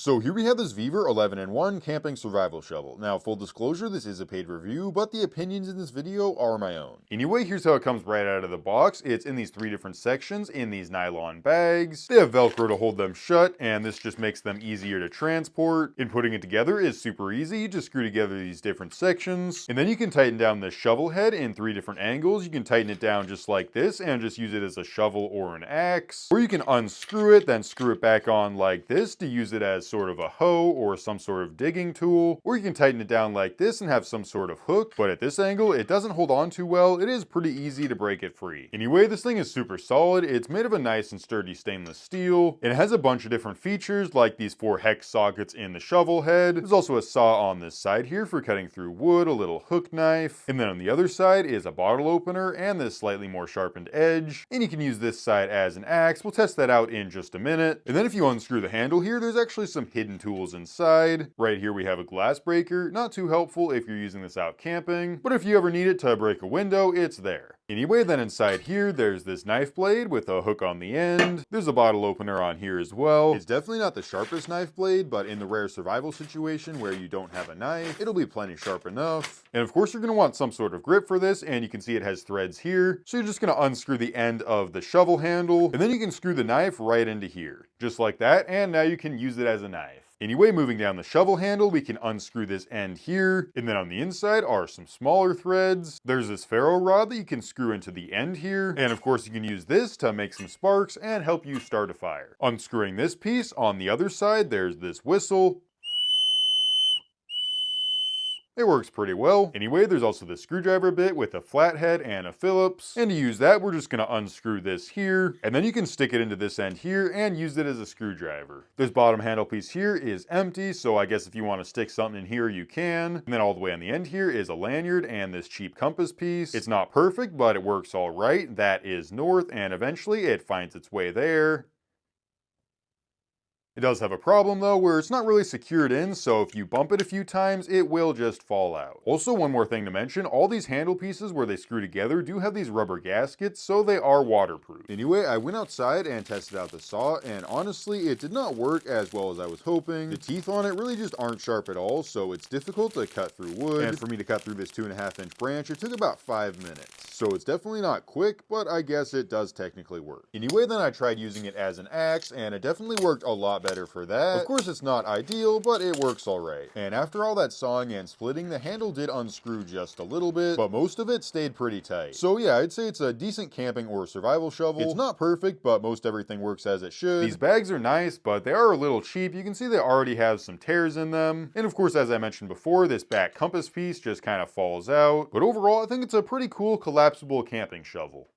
So here we have this VEVOR 11-in-1 camping survival shovel. Now, full disclosure, this is a paid review, but the opinions in this video are my own. Anyway, here's how it comes right out of the box. It's in these 3 different sections in these nylon bags. They have Velcro to hold them shut, and this just makes them easier to transport. And putting it together is super easy. You just screw together these different sections, and then you can tighten down the shovel head in 3 different angles. You can tighten it down just like this and just use it as a shovel or an axe. Or you can unscrew it, then screw it back on like this to use it as sort of a hoe or some sort of digging tool, or you can tighten it down like this and have some sort of hook, but at this angle it doesn't hold on too well. It is pretty easy to break it free. Anyway, this thing is super solid. It's made of a nice and sturdy stainless steel. It has a bunch of different features like these 4 hex sockets in the shovel head. There's also a saw on this side here for cutting through wood, a little hook knife, and then on the other side is a bottle opener and this slightly more sharpened edge, and you can use this side as an axe. We'll test that out in just a minute. And then if you unscrew the handle here, there's actually some hidden tools inside. Right here we have a glass breaker, not too helpful if you're using this out camping, but if you ever need it to break a window, it's there. Anyway, then inside here, there's this knife blade with a hook on the end. There's a bottle opener on here as well. It's definitely not the sharpest knife blade, but in the rare survival situation where you don't have a knife, it'll be plenty sharp enough. And of course, you're gonna want some sort of grip for this, and you can see it has threads here. So you're just gonna unscrew the end of the shovel handle, and then you can screw the knife right into here. Just like that, and now you can use it as a knife. Anyway, moving down the shovel handle, we can unscrew this end here, and then on the inside are some smaller threads. There's this ferro rod that you can screw into the end here, and of course you can use this to make some sparks and help you start a fire. Unscrewing this piece, on the other side, there's this whistle. It works pretty well. Anyway, there's also the screwdriver bit with a flathead and a Phillips. And to use that, we're just gonna unscrew this here, and then you can stick it into this end here and use it as a screwdriver. This bottom handle piece here is empty, so I guess if you want to stick something in here, you can. And then all the way on the end here is a lanyard and this cheap compass piece. It's not perfect, but it works all right. That is north, and eventually it finds its way there. It does have a problem though, where it's not really secured in, so if you bump it a few times, it will just fall out. Also, one more thing to mention, all these handle pieces where they screw together do have these rubber gaskets, so they are waterproof. Anyway, I went outside and tested out the saw, and honestly, it did not work as well as I was hoping. The teeth on it really just aren't sharp at all, so it's difficult to cut through wood. And for me to cut through this 2.5-inch branch, it took about 5 minutes. So it's definitely not quick, but I guess it does technically work. Anyway, then I tried using it as an axe, and it definitely worked a lot better for that. Of course, it's not ideal, but it works alright. And after all that sawing and splitting, the handle did unscrew just a little bit, but most of it stayed pretty tight. So yeah, I'd say it's a decent camping or survival shovel. It's not perfect, but most everything works as it should. These bags are nice, but they are a little cheap. You can see they already have some tears in them. And of course, as I mentioned before, this back compass piece just kind of falls out. But overall, I think it's a pretty cool collapsible camping shovel.